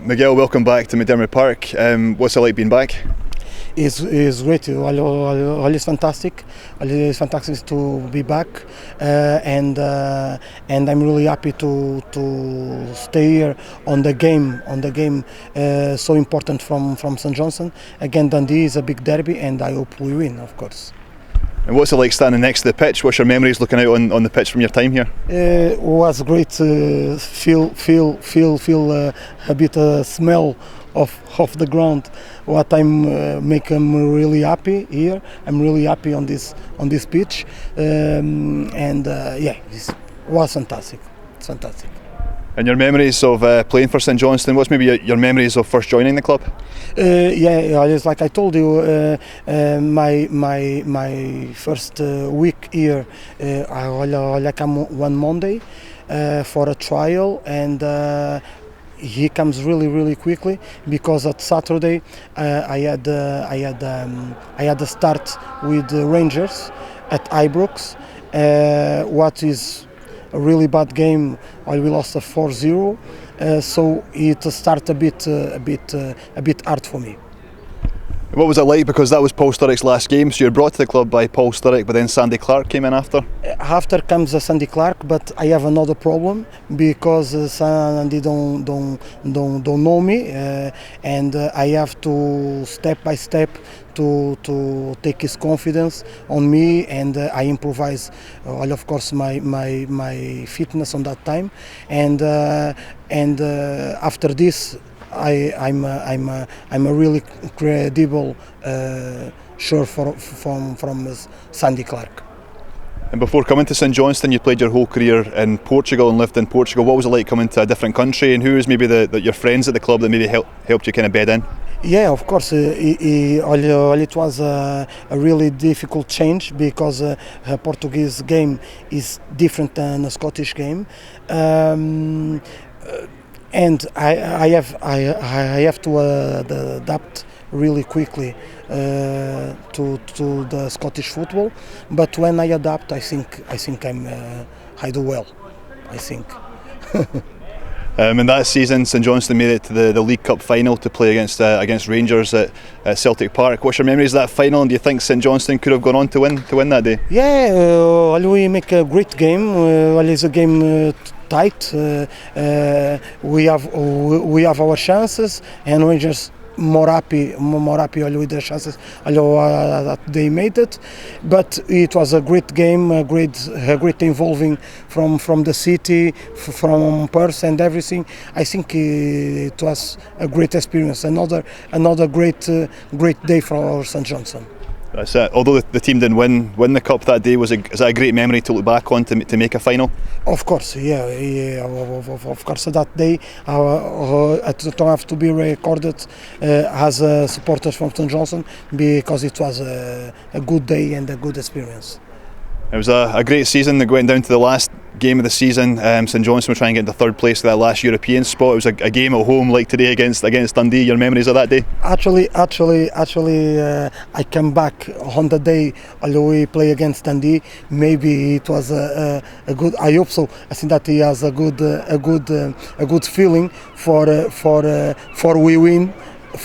Miguel, welcome back to McDiarmid Park. What's it like being back? It's great. Always fantastic. Always fantastic to be back, and I'm really happy to stay here on the game. So important from St Johnstone. Again, Dundee is a big derby, and I hope we win, of course. And what's it like standing next to the pitch? What's your memories looking out on the pitch from your time here? It was great. Feel a bit smell of the ground. What make me really happy here. I'm really happy on this pitch, this was fantastic. It's fantastic. And your memories of playing for St Johnstone, what's maybe your memories of first joining the club? Just like I told you, my first week here, I come one Monday for a trial, and he comes really quickly, because at Saturday I had a start with the Rangers at Ibrox. What is a really bad game. We lost a 4-0, so it started a bit hard for me. What was it like? Because that was Paul Sturrock's last game, so you were brought to the club by Paul Sturrock, but then Sandy Clark came in after? After comes Sandy Clark, but I have another problem, because Sandy don't know me, and I have to step by step to take his confidence on me, and I improvise. Of course, my fitness on that time, and after this, I'm a really credible sure from Sandy Clark. And before coming to St Johnstone, you played your whole career in Portugal and lived in Portugal. What was it like coming to a different country, and who was maybe your friends at the club that maybe helped you kind of bed in? Yeah, of course. It was a really difficult change, because a Portuguese game is different than a Scottish game. And I have to adapt really quickly to the Scottish football. But when I adapt, I think I do well. I think. In that season, St Johnstone made it to the League Cup final to play against Rangers at Celtic Park. What's your memories of that final, and do you think St Johnstone could have gone on to win that day? Yeah, we make a great game. It's a game tight. We have our chances, and Rangers more happy with the chances that they made it. But it was a great game, a great involving from the city, from Perth and everything. I think it was a great experience. Another great day for St Johnstone. That's it. Although the team didn't win the cup that day, is that a great memory to look back on to make a final? Of course, yeah. Of course, that day it don't have to be recorded as supporters from St Johnstone, because it was a good day and a good experience. It was a great season. They went down to the last game of the season. St Johnstone were trying to get into third place to that last European spot. It was a game at home like today against Dundee. Your memories of that day? Actually, I come back on the day we play against Dundee. Maybe it was a good. I hope so. I think that he has a good feeling for we win.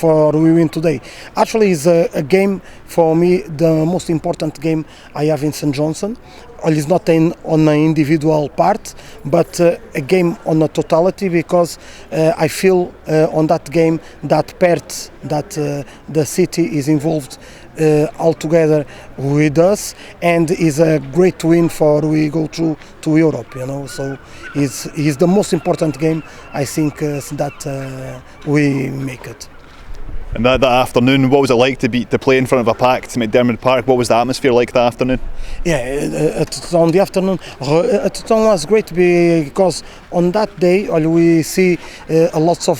We win today. Actually, it's a game for me, the most important game I have in St Johnstone. It's not on an individual part, but a game on a totality, because I feel on that game that Perth, that the city is involved all together with us, and is a great win for we go through to Europe. So it's the most important game I think that we make it. And that afternoon, what was it like to play in front of a packed McDiarmid Park? What was the atmosphere like that afternoon? Yeah, on the afternoon, it was great, because on that day we see lots of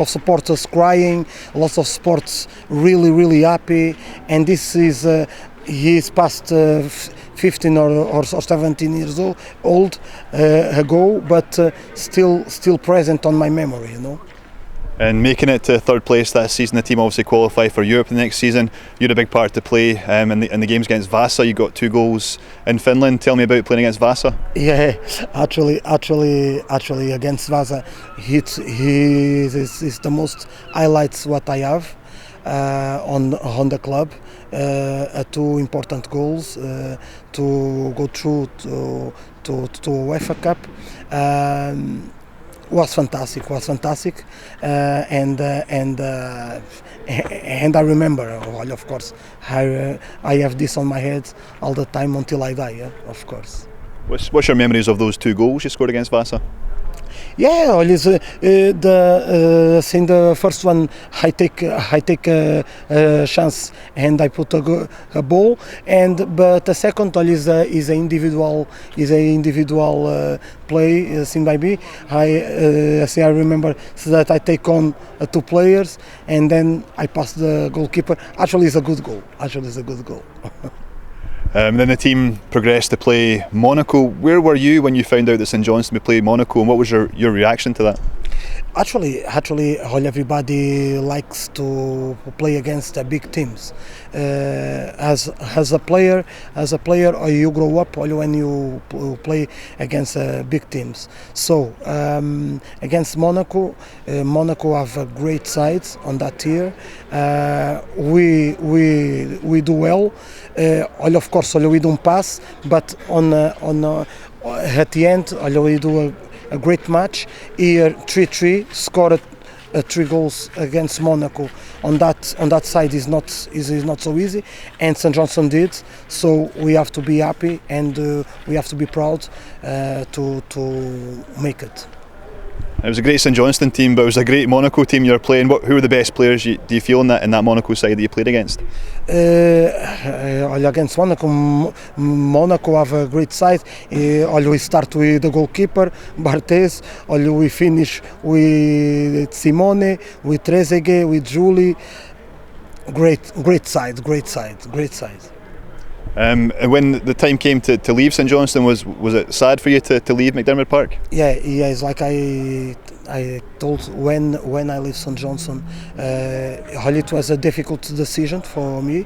supporters crying, lots of sports really happy, and this is he's past 15 or 17 years old ago, but still present on my memory. And making it to third place that season, the team obviously qualify for Europe the next season. You had a big part to play in the games against Vasa. You got 2 goals in Finland. Tell me about playing against Vasa. Yeah, actually, against Vasa, he is the most highlights what I have on the club. 2 important goals to go through to UEFA Cup. Was fantastic, and I remember, well, of course, I have this on my head all the time until I die. Yeah, of course. What's your memories of those 2 goals you scored against Vasa? Yeah, always in the first one I take a chance and I put a ball, but the second one is an individual play seen by me. I remember that I take on 2 players and then I pass the goalkeeper. Actually, it's a good goal. Then the team progressed to play Monaco. Where were you when you found out that St Johnstone would play Monaco, and what was your reaction to that? Actually, everybody likes to play against big teams. As a player, you grow up when you play against big teams. So against Monaco, Monaco have a great sides on that tier. We do well. Of course, we don't pass, but at the end, we do a great match. Here 3-3, scored 3 goals against Monaco. On that side is not so easy, and St Johnstone did. So we have to be happy and we have to be proud to make it. It was a great St Johnstone team, but it was a great Monaco team you were playing. Who were the best players do you feel in that Monaco side that you played against? Against Monaco have a great side. We start with the goalkeeper Barthez. We finish with Simone, with Trezeguet, with Julie. Great side. When the time came to leave St Johnstone, was it sad for you to leave McDiarmid Park? Yeah, it's like I told when I left St Johnstone, it was a difficult decision for me,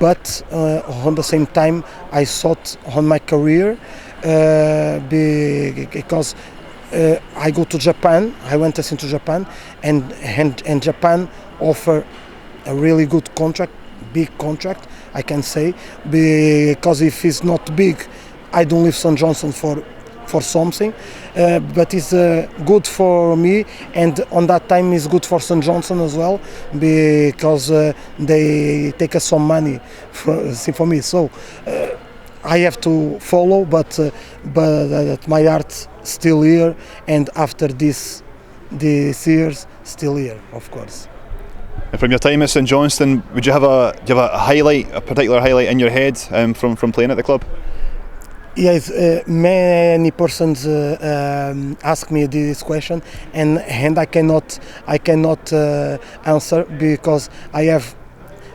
but on the same time I thought on my career because I go to Japan. I went to Japan, and Japan offer a really good contract, big contract, I can say, because if it's not big, I don't leave St Johnstone for something, but it's good for me, and on that time it's good for St Johnstone as well, because they take us some money for me. So I have to follow, but my heart still here, and after these years, still here, of course. And from your time at St Johnstone, would you have a highlight, a particular highlight in your head from playing at the club? Yes, many persons ask me this question, and I cannot answer because I have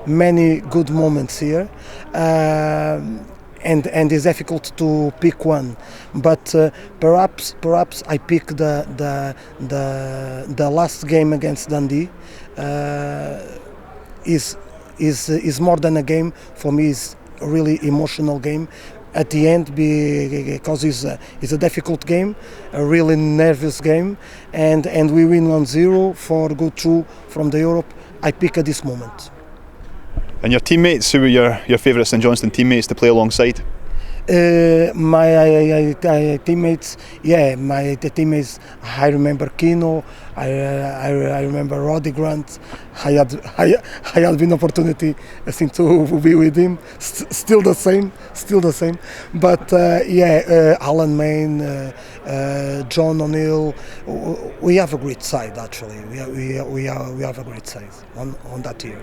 many good moments here, and it's difficult to pick one. But perhaps I pick the last game against Dundee. Is more than a game for me. It's a really emotional game at the end, because it's a difficult game, a really nervous game, and we win 1-0 for go through from the Europe. I pick at this moment. And your teammates, who were your favourite St Johnstone teammates to play alongside? My teammates, I remember Kino, I remember Roddy Grant. I had been opportunity, I think, to be with him. Still the same. But Alan Main, John O'Neill. We have a great side, actually. We have a great side on that year.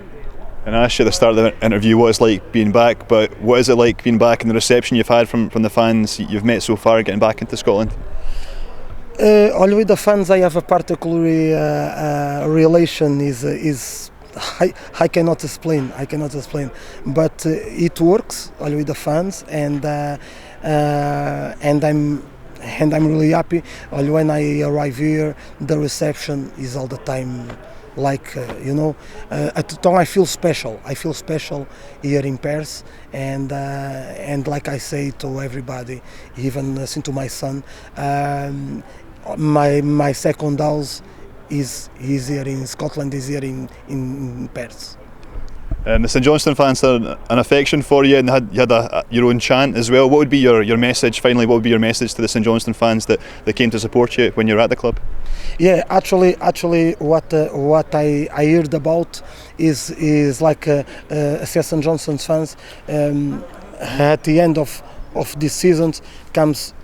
And I asked you at the start of the interview what it's like being back, but what is it like being back and the reception you've had from the fans you've met so far getting back into Scotland? All with the fans I have a particular relation is I cannot explain, but it works all with the fans, and and I'm really happy. When I arrive here, the reception is all the time like at the time I feel special. I feel special here in Paris, and like I say to everybody, even to my son, my second house is here in Scotland, is here in Paris. The St Johnstone fans had an affection for you, and you had your own chant as well. What would be your message, finally, what would be your message to the St Johnstone fans that came to support you when you were at the club? Yeah, actually, what I heard about is like St Johnstone fans at the end of this season comes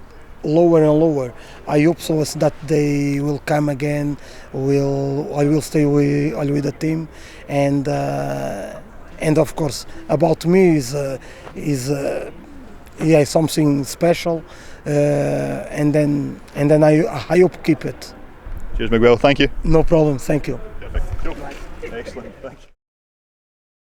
lower and lower. I hope so that they will come again. I will stay with the team, and of course about me is something special, and then I hope keep it. Cheers, Miguel. Thank you. No problem. Thank you. Perfect. Cool. Excellent. Thank you.